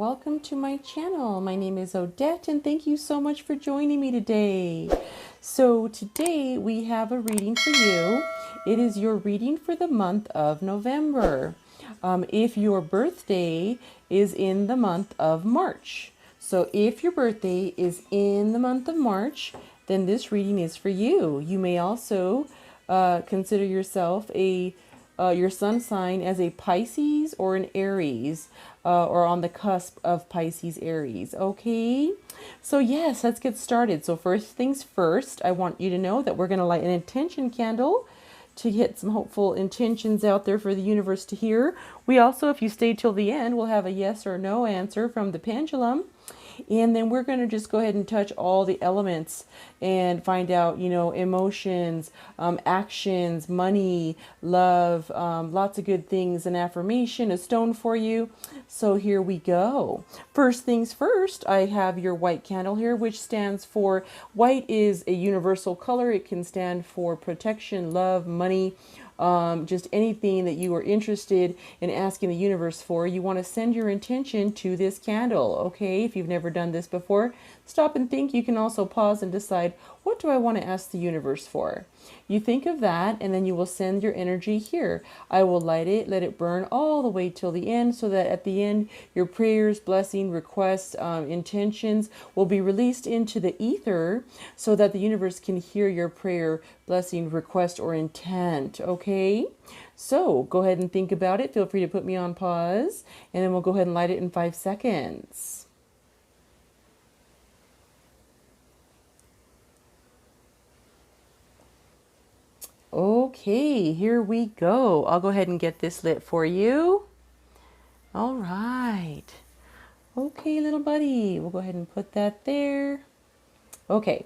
welcome to my channel. My name is Odette and thank you so much for joining me today. So today we have a reading for you. It is your reading for the month of November. If your birthday is in the month of March. So if your birthday is in the month of March, then this reading is for you. You may also consider yourself your sun sign as a Pisces or an Aries, or on the cusp of Pisces Aries. Okay, so yes, let's get started. So first things first, I want you to know that we're going to light an intention candle to get some hopeful intentions out there for the universe to hear. We also, if you stay till the end, we'll have a yes or no answer from the pendulum. And then we're going to just go ahead and touch all the elements and find out, emotions, actions, money, love, lots of good things, an affirmation, a stone for you. So here we go. First things first, I have your white candle here, which stands for, white is a universal color. It can stand for protection, love, money, just anything that you are interested in asking the universe for. You want to send your intention to this candle. Okay, if you've never done this before, stop and think. You can also pause and decide, what do I want to ask the universe for? You think of that, and then you will send your energy here. I will light it, let it burn all the way till the end, so that at the end, your prayers, blessing, requests, intentions will be released into the ether, so that the universe can hear your prayer, blessing, request, or intent. Okay, so go ahead and think about it. Feel free to put me on pause, and then we'll go ahead and light it in 5 seconds. Okay, here we go. I'll go ahead and get this lit for you. All right. Okay, little buddy, we'll go ahead and put that there. Okay.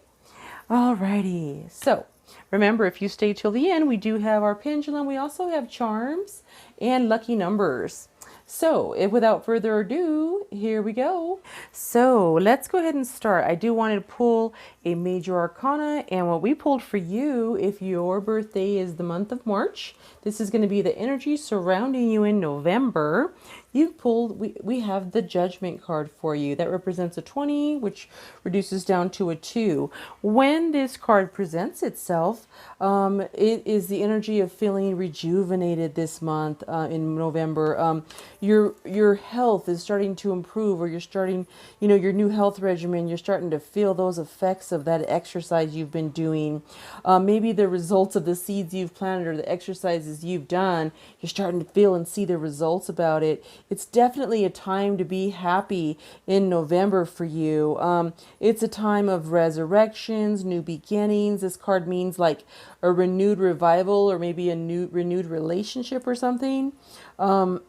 All righty. So remember, if you stay till the end, we do have our pendulum. We also have charms and lucky numbers. So without further ado, here we go. So let's go ahead and start. I do want to pull a major arcana, and what we pulled for you, if your birthday is the month of March, this is going to be the energy surrounding you in November. You've pulled, we have the Judgment card for you. That represents a 20, which reduces down to a 2. When this card presents itself, it is the energy of feeling rejuvenated this month in November. Your health is starting to improve, or you're starting, your new health regimen, you're starting to feel those effects of that exercise you've been doing. Maybe the results of the seeds you've planted or the exercises you've done, you're starting to feel and see the results about it. It's definitely a time to be happy in November for you. It's a time of resurrections, new beginnings. This card means like a renewed revival, or maybe a renewed relationship or something.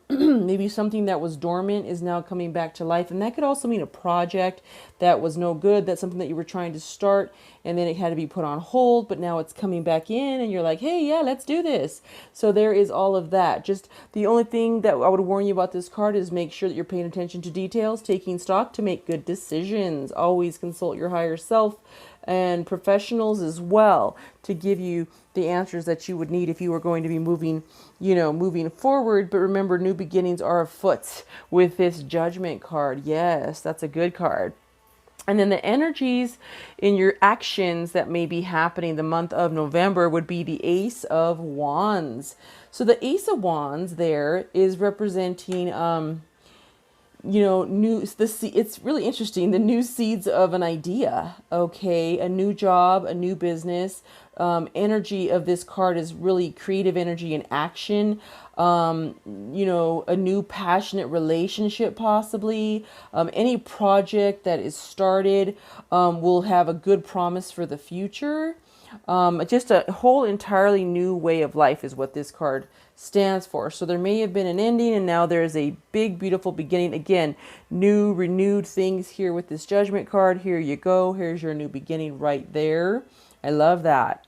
Maybe something that was dormant is now coming back to life. And that could also mean a project that was no good. That's something that you were trying to start and then it had to be put on hold, but now it's coming back in and you're like, hey, yeah, let's do this. So there is all of that. Just the only thing that I would warn you about this card is make sure that you're paying attention to details, taking stock to make good decisions. Always consult your higher self and professionals as well to give you the answers that you would need if you were going to be moving forward. But remember, new beginnings are afoot with this Judgment card. Yes, that's a good card. And then the energies in your actions that may be happening the month of November would be the Ace of Wands. So the Ace of Wands there is representing it's really interesting, the new seeds of an idea. Okay, a new job, a new business. Energy of this card is really creative energy and action. A new passionate relationship, possibly. Any project that is started will have a good promise for the future. Just a whole entirely new way of life is what this card stands for. So there may have been an ending and now there's a big, beautiful beginning. Again, new, renewed things here with this Judgment card. Here you go. Here's your new beginning right there. I love that.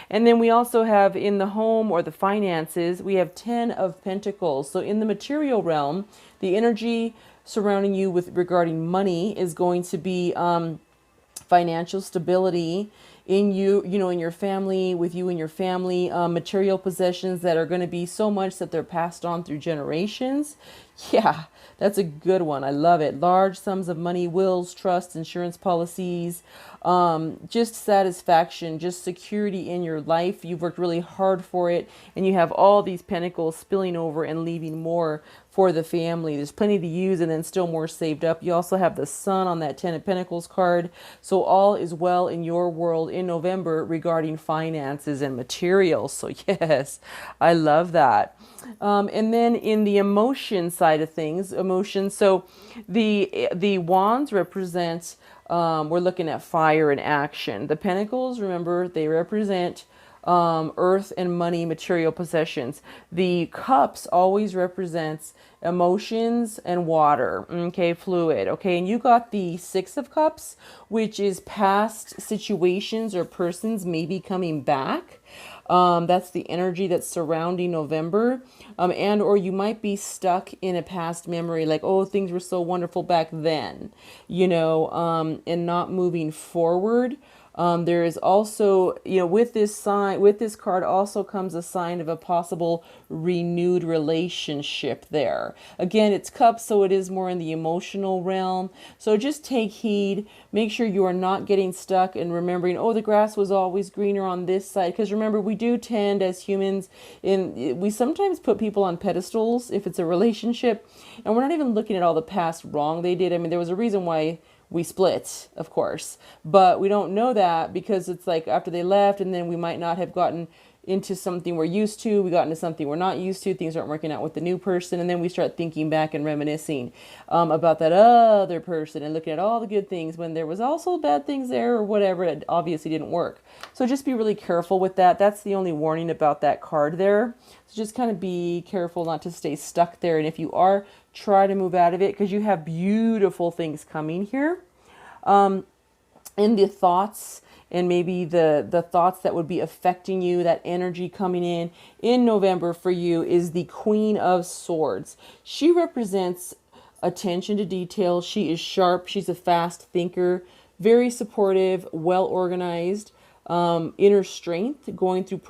And then we also have in the home or the finances, we have 10 of Pentacles. So in the material realm, the energy surrounding you with regarding money is going to be financial stability. in you, in your family, with you and your family, material possessions that are going to be so much that they're passed on through generations. Yeah, that's a good one. I love it. Large sums of money, wills, trusts, insurance policies, just satisfaction, just security in your life. You've worked really hard for it, and you have all these pentacles spilling over and leaving more for the family. There's plenty to use and then still more saved up. You also have the sun on that 10 of Pentacles card. So all is well in your world in November regarding finances and materials. So yes, I love that. And then in the emotion side of things, emotions. So the wands represent, we're looking at fire and action. The pentacles, remember, they represent earth and money, material possessions. The cups always represents emotions and water, okay, fluid, okay. And you got the 6 of Cups, which is past situations or persons maybe coming back. That's the energy that's surrounding November. And or you might be stuck in a past memory, like, oh, things were so wonderful back then, and not moving forward. There is also, with this sign, with this card also comes a sign of a possible renewed relationship there. Again, it's cups, so it is more in the emotional realm. So just take heed. Make sure you are not getting stuck and remembering, oh, the grass was always greener on this side. Because remember, we do tend as humans, we sometimes put people on pedestals if it's a relationship, and we're not even looking at all the past wrong they did. I mean, there was a reason why we split, of course, but we don't know that because it's like after they left, and then we might not have gotten into something we're used to, we got into something we're not used to, things aren't working out with the new person, and then we start thinking back and reminiscing about that other person and looking at all the good things when there was also bad things there or whatever. It obviously didn't work. So just be really careful with that. That's the only warning about that card there. So just kind of be careful not to stay stuck there, and if you are, try to move out of it, because you have beautiful things coming here. In the thoughts and maybe the thoughts that would be affecting you, that energy coming in November for you is the Queen of Swords. She represents attention to detail. She is sharp. She's a fast thinker, very supportive, well organized, inner strength, going through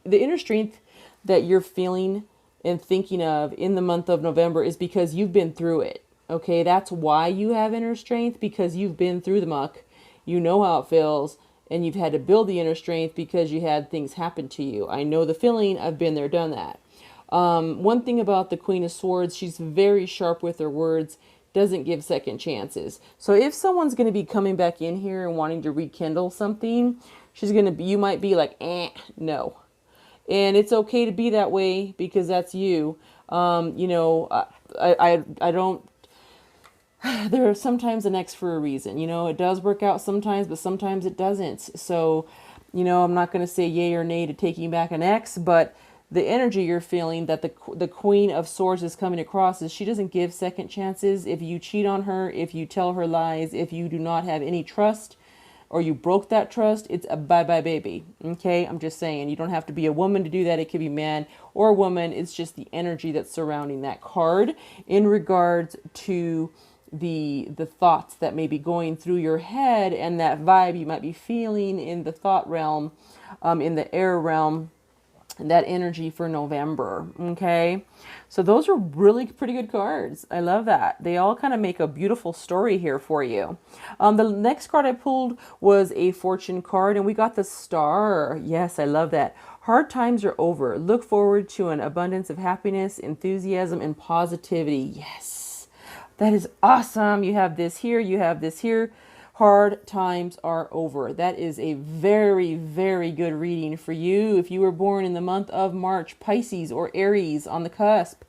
the inner strength that you're feeling and thinking of in the month of November is because you've been through it. Okay, that's why you have inner strength, because you've been through the muck. You know how it feels, and you've had to build the inner strength because you had things happen to you. I know the feeling. I've been there, done that. One thing about the Queen of Swords, she's very sharp with her words, doesn't give second chances. So if someone's going to be coming back in here and wanting to rekindle something, you might be like, no. And it's okay to be that way because that's you. I don't, there are sometimes an X for a reason. It does work out sometimes, but sometimes it doesn't. So, I'm not going to say yay or nay to taking back an X, but the energy you're feeling that the Queen of Swords is coming across is she doesn't give second chances. If you cheat on her, if you tell her lies, if you do not have any trust, or you broke that trust, it's a bye-bye baby. Okay, I'm just saying, you don't have to be a woman to do that. It could be man or woman. It's just the energy that's surrounding that card in regards to the thoughts that may be going through your head and that vibe you might be feeling in the thought realm, in the air realm, that energy for November. Okay, so those are really pretty good cards. I love that. They all kind of make a beautiful story here for you. The next card I pulled was a fortune card, and we got the Star. Yes, I love that. Hard times are over. Look forward to an abundance of happiness, enthusiasm, and positivity. Yes, that is awesome. You have this here, you have this here. Hard times are over. That is a very, very good reading for you. If you were born in the month of March, Pisces or Aries on the cusp.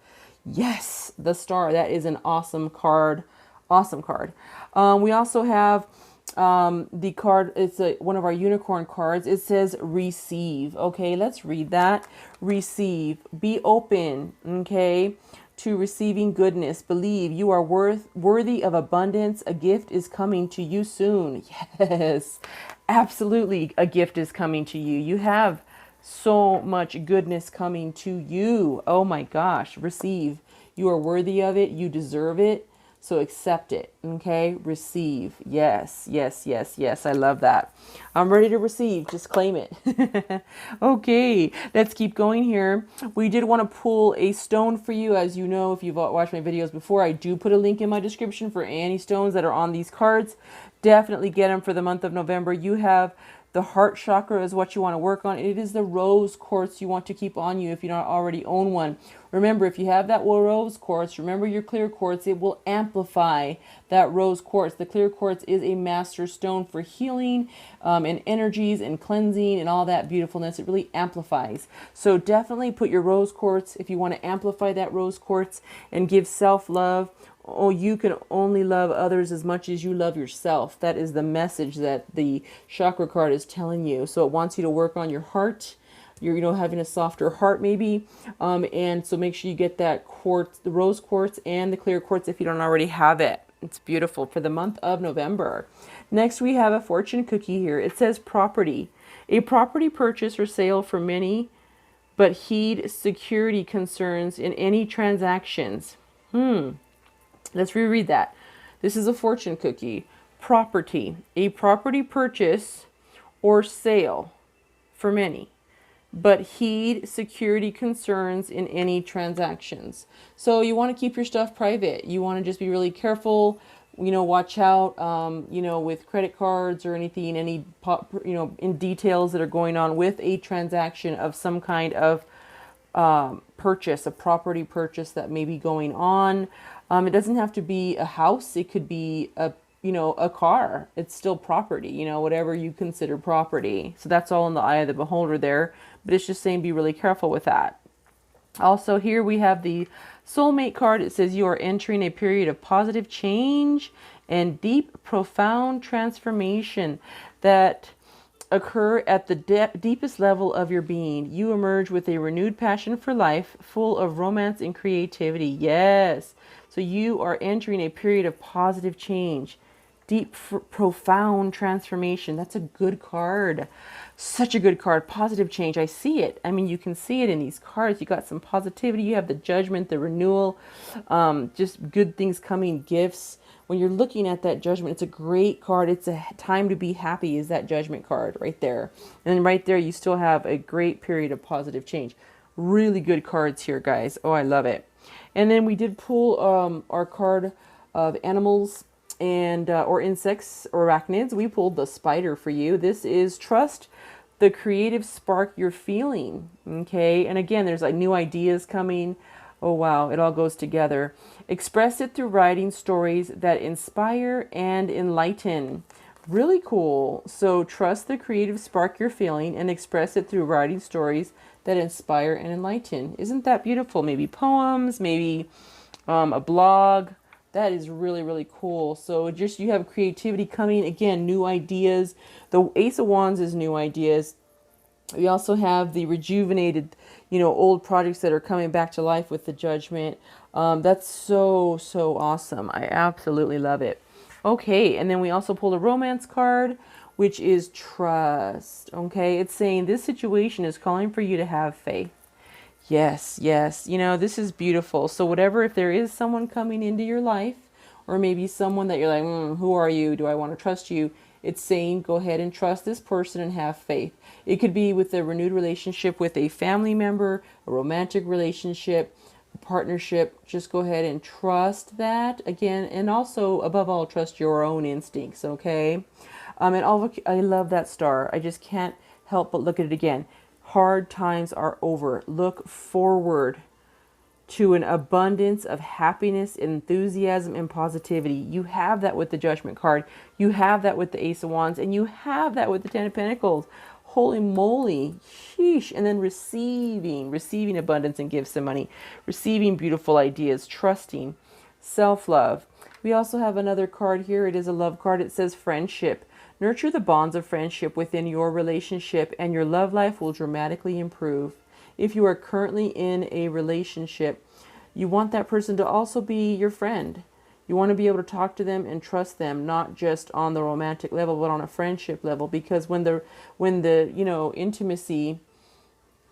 Yes, the Star. That is an awesome card. Awesome card. We also have the card. It's one of our unicorn cards. It says receive. Okay, let's read that. Receive. Be open. Okay, to receiving goodness. Believe you are worthy of abundance. A gift is coming to you soon. Yes, absolutely. A gift is coming to you. You have so much goodness coming to you. Oh my gosh. Receive. You are worthy of it. You deserve it. So accept it, okay? Receive. Yes, yes, yes, yes. I love that. I'm ready to receive. Just claim it. Okay, let's keep going here. We did want to pull a stone for you. As you know, if you've watched my videos before, I do put a link in my description for any stones that are on these cards. Definitely get them for the month of November. You have the heart chakra is what you want to work on. It is the rose quartz you want to keep on you if you don't already own one. Remember, if you have that rose quartz, remember your clear quartz, it will amplify that rose quartz. The clear quartz is a master stone for healing and energies and cleansing and all that beautifulness. It really amplifies. So definitely put your rose quartz if you want to amplify that rose quartz and give self-love. Oh, you can only love others as much as you love yourself. That is the message that the chakra card is telling you. So it wants you to work on your heart. You're, having a softer heart maybe. And so make sure you get that quartz, the rose quartz and the clear quartz if you don't already have it. It's beautiful for the month of November. Next, we have a fortune cookie here. It says property. A property purchase or sale for many, but heed security concerns in any transactions. Let's reread that. This is a fortune cookie. Property. A property purchase or sale for many, but heed security concerns in any transactions. So you want to keep your stuff private. You want to just be really careful, watch out, with credit cards or anything, in details that are going on with a transaction of some kind of purchase, a property purchase that may be going on. It doesn't have to be a house. It could be a car. It's still property, whatever you consider property. So that's all in the eye of the beholder there. But it's just saying be really careful with that. Also here we have the soulmate card. It says you are entering a period of positive change and deep, profound transformation that occur at the deepest level of your being. You emerge with a renewed passion for life, full of romance and creativity. Yes. So you are entering a period of positive change, deep, profound transformation. That's a good card. Such a good card. Positive change. I see it. I mean, you can see it in these cards. You got some positivity. You have the judgment, the renewal, just good things coming, gifts. When you're looking at that judgment, it's a great card. It's a time to be happy is that judgment card right there. And then right there, you still have a great period of positive change. Really good cards here, guys. Oh, I love it. And then we did pull our card of animals and or insects or arachnids. We pulled the spider for you. This is trust the creative spark you're feeling. Okay. And again, there's like new ideas coming. Oh, wow. It all goes together. Express it through writing stories that inspire and enlighten. Really cool. So trust the creative spark you're feeling and express it through writing stories that inspire and enlighten. Isn't that beautiful? Maybe poems, maybe a blog. That is really, really cool. So just you have creativity coming. Again, new ideas. The Ace of Wands is new ideas. We also have the rejuvenated, old projects that are coming back to life with the judgment. That's so, so awesome. I absolutely love it. Okay, and then we also pulled a romance card, which is trust. Okay, it's saying this situation is calling for you to have faith. Yes, yes. This is beautiful. So whatever, if there is someone coming into your life, or maybe someone that you're like, who are you? Do I want to trust you? It's saying go ahead and trust this person and have faith. It could be with a renewed relationship with a family member, a romantic relationship, a partnership. Just go ahead and trust that again. And also, above all, trust your own instincts, okay? I love that star. I just can't help but look at it again. Hard times are over. Look forward to an abundance of happiness, enthusiasm, and positivity. You have that with the Judgment card. You have that with the Ace of Wands. And you have that with the Ten of Pentacles. Holy moly. Sheesh. And then receiving abundance and gifts and money. Receiving beautiful ideas. Trusting. Self-love. We also have another card here. It is a love card. It says friendship. Nurture the bonds of friendship within your relationship and your love life will dramatically improve. If you are currently in a relationship, you want that person to also be your friend. You want to be able to talk to them and trust them, not just on the romantic level, but on a friendship level. Because when the intimacy,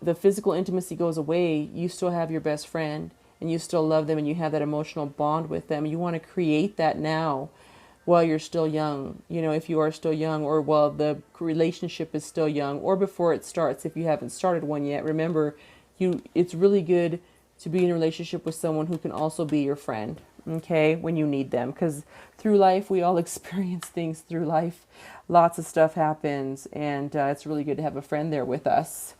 the physical intimacy goes away, you still have your best friend. and you still love them and you have that emotional bond with them. You want to create that now while you're still young, you know, if you are still young, or while the relationship is still young, or before it starts if you haven't started one yet. Remember, it's really good to be in a relationship with someone who can also be your friend, okay, when you need them, because through life we all experience things through life. Lots of stuff happens, and it's really good to have a friend there with us.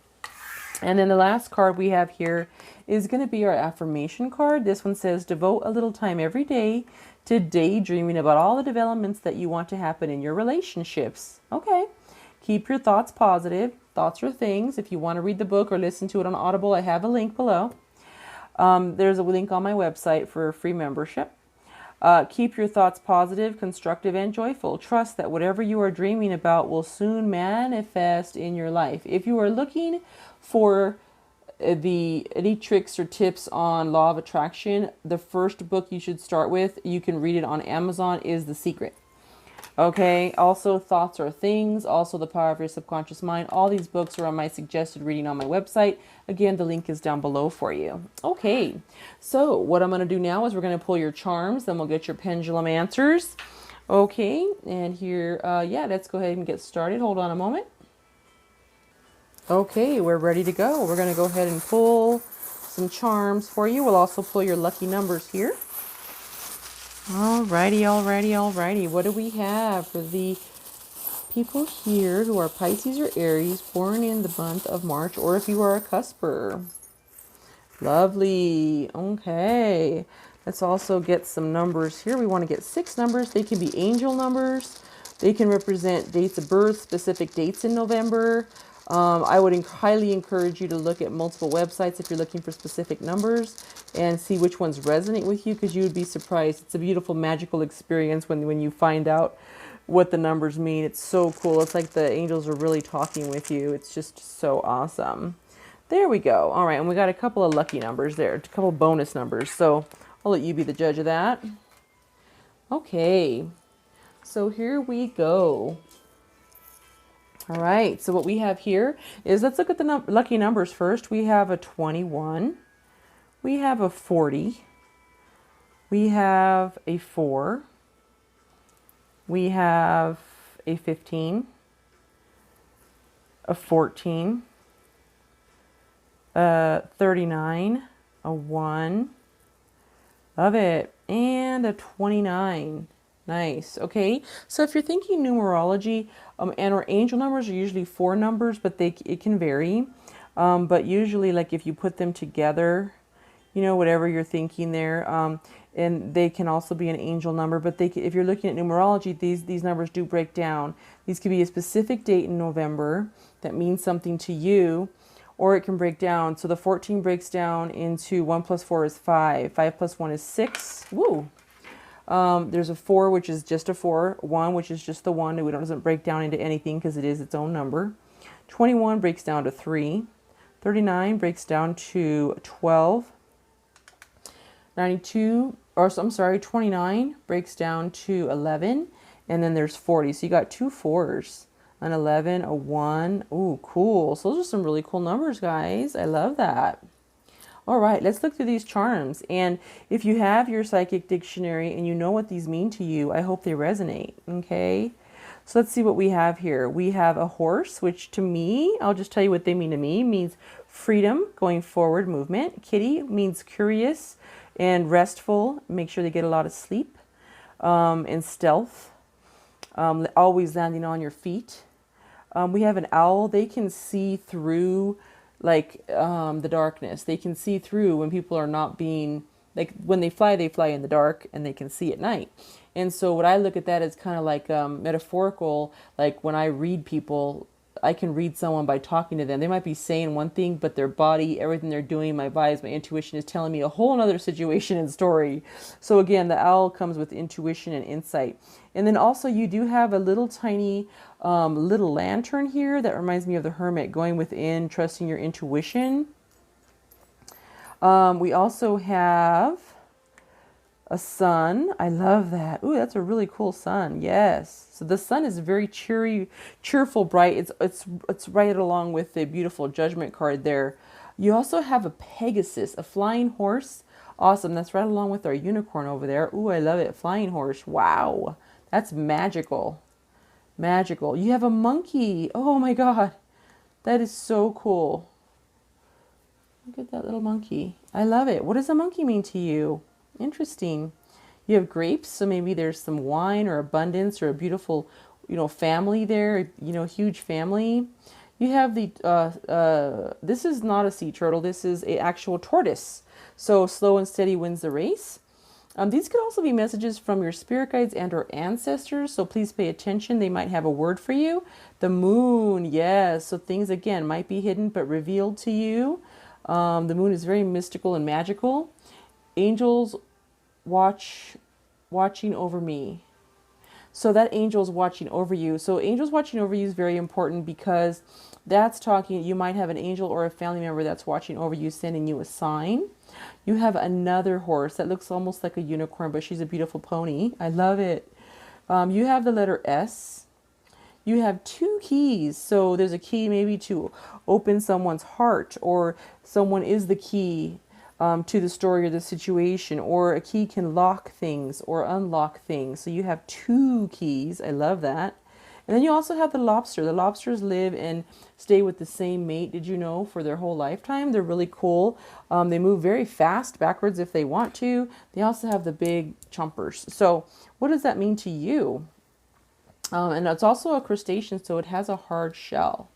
And then the last card we have here is going to be our affirmation card. This one says, devote a little time every day to daydreaming about all the developments that you want to happen in your relationships. Okay. Keep your thoughts positive. Thoughts are things. If you want to read the book or listen to it on Audible, I have a link below. There's a link on my website for a free membership. Keep your thoughts positive, constructive, and joyful. Trust that whatever you are dreaming about will soon manifest in your life. If you are looking for any tricks or tips on law of attraction, the first book you should start with, you can read it on Amazon, is The Secret. Okay, also Thoughts Are Things, also The Power of Your Subconscious Mind. All these books are on my suggested reading on my website. Again, the link is down below for you. Okay, so what I'm going to do now is we're going to pull your charms, then we'll get your pendulum answers. Okay, and here, yeah, let's go ahead and get started. Hold on a moment. Okay, we're ready to go. We're going to go ahead and pull some charms for you. We'll also pull your lucky numbers here. Alrighty, alrighty, alrighty. What do we have for the people here who are Pisces or Aries, born in the month of March, or if you are a Cusper? Lovely. Okay. Let's also get some numbers here. We want to get 6 numbers. They can be angel numbers. They can represent dates of birth, specific dates in November. I would highly encourage you to look at multiple websites if you're looking for specific numbers and see which ones resonate with you, because you would be surprised. It's a beautiful, magical experience when you find out what the numbers mean. It's so cool. It's like the angels are really talking with you. It's just so awesome. There we go. All right, and we got a couple of lucky numbers there, a couple of bonus numbers. So I'll let you be the judge of that. Okay, so here we go. All right, so what we have here is, let's look at the lucky numbers first. We have a 21, we have a 40, we have a 4, we have a 15, a 14, a 39, a 1, love it, and a 29. Nice. Okay, so if you're thinking numerology, and our angel numbers are usually 4 numbers, but it can vary. But usually, like if you put them together, you know, whatever you're thinking there, and they can also be an angel number. But if you're looking at numerology, these numbers do break down. These could be a specific date in November that means something to you, or it can break down. So the 14 breaks down into 1 plus 4 is 5. 5 plus 1 is 6. Woo! There's a 4, which is just a 4. 1, which is just the 1. It doesn't break down into anything because it is its own number. 21 breaks down to 3. 39 breaks down to 12. 29 breaks down to 11. And then there's 40. So you got 2 4s, an 11, a 1. Ooh, cool. So those are some really cool numbers, guys. I love that. All right, let's look through these charms. And if you have your psychic dictionary and you know what these mean to you, I hope they resonate, okay? So let's see what we have here. We have a horse, which to me, I'll just tell you what they mean to me, means freedom, going forward, movement. Kitty means curious and restful, make sure they get a lot of sleep, and stealth, always landing on your feet. We have an owl. They can see through the darkness. They can see through when people are not being, like when they fly in the dark, and they can see at night. And so what I look at that as kind of like metaphorical, like when I read people, I can read someone by talking to them. They might be saying one thing, but their body, everything they're doing, my vibes, my intuition is telling me a whole other situation and story. So again, the owl comes with intuition and insight. And then also you do have a little tiny little lantern here that reminds me of the hermit, going within, trusting your intuition. We also have a sun. I love that. Ooh, that's a really cool sun. Yes. So the sun is very cheerful, bright. It's right along with the beautiful Judgment card there. You also have a Pegasus, a flying horse Awesome. That's right along with our unicorn over there. Ooh, I love it. Flying horse. Wow. That's magical. Magical. You have a monkey. Oh my God. That is so cool. Look at that little monkey. I love it. What does a monkey mean to you? Interesting. You have grapes, so maybe there's some wine or abundance or a beautiful, family there, huge family. You have this is not a sea turtle. This is an actual tortoise. So slow and steady wins the race. These could also be messages from your spirit guides and or ancestors, so please pay attention. They might have a word for you. The moon, yes. So things, again, might be hidden but revealed to you. The moon is very mystical and magical. Angels watching over me. So that angel's watching over you. So angels watching over you is very important because that's talking, you might have an angel or a family member that's watching over you, sending you a sign. You have another horse that looks almost like a unicorn, but she's a beautiful pony. I love it. You have the letter S. You have 2 keys. So there's a key maybe to open someone's heart, or someone is the key to the story or the situation, or a key can lock things or unlock things. So you have 2 keys. I love that. And then you also have the lobster. The lobsters live and stay with the same mate, did you know, for their whole lifetime. They're really cool. They move very fast backwards if they want to. They also have the big chompers. So what does that mean to you? And it's also a crustacean, so it has a hard shell.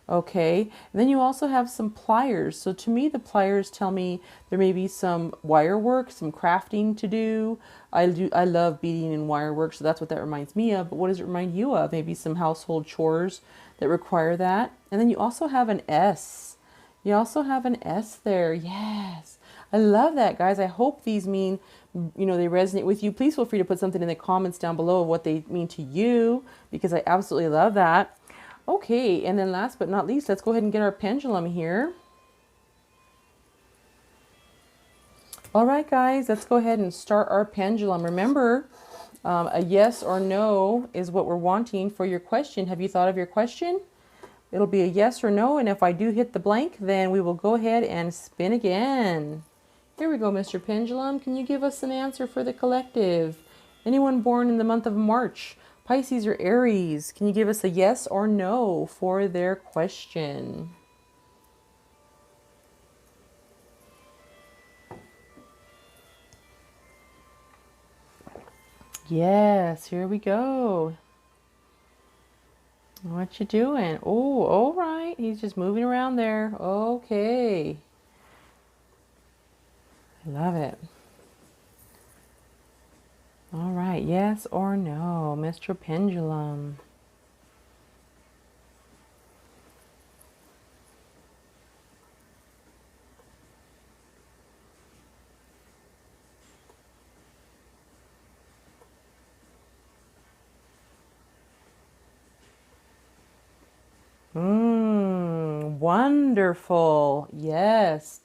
Okay, and then you also have some pliers. So to me, the pliers tell me there may be some wire work, some crafting to do. I love beading and wire work, so that's what that reminds me of. But what does it remind you of? Maybe some household chores that require that. And then you also have an S. You also have an S there. Yes. I love that, guys. I hope these mean, they resonate with you. Please feel free to put something in the comments down below of what they mean to you, because I absolutely love that. Okay, and then last but not least, let's go ahead and get our pendulum here. All right, guys, let's go ahead and start our pendulum. Remember, a yes or no is what we're wanting for your question. Have you thought of your question? It'll be a yes or no, and if I do hit the blank, then we will go ahead and spin again. Here we go, Mr. Pendulum. Can you give us an answer for the collective? Anyone born in the month of March? Pisces or Aries, can you give us a yes or no for their question? Yes, here we go. What you doing? Oh, all right. He's just moving around there. Okay. I love it. All right, yes or no, Mr. Pendulum. Wonderful. Yes.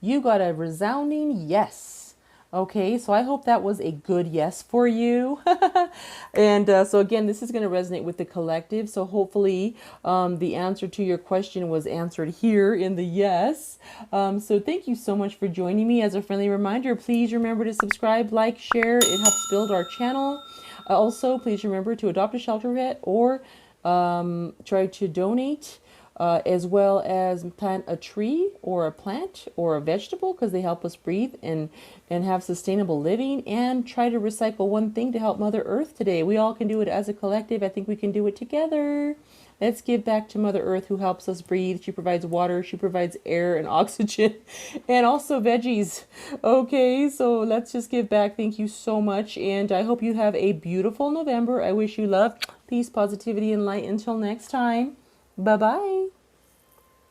You got a resounding yes. Okay, so I hope that was a good yes for you. And so again, this is going to resonate with the collective. So hopefully the answer to your question was answered here in the yes. So thank you so much for joining me. As a friendly reminder, please remember to subscribe, like, share. It helps build our channel. Also, please remember to adopt a shelter pet or try to donate. As well as plant a tree or a plant or a vegetable, because they help us breathe and have sustainable living, and try to recycle one thing to help Mother Earth today. We all can do it as a collective. I think we can do it together. Let's give back to Mother Earth, who helps us breathe. She provides water, she provides air and oxygen, and also veggies. Okay, so let's just give back. Thank you so much, and I hope you have a beautiful November. I wish you love, peace, positivity, and light. Until next time. Bye-bye.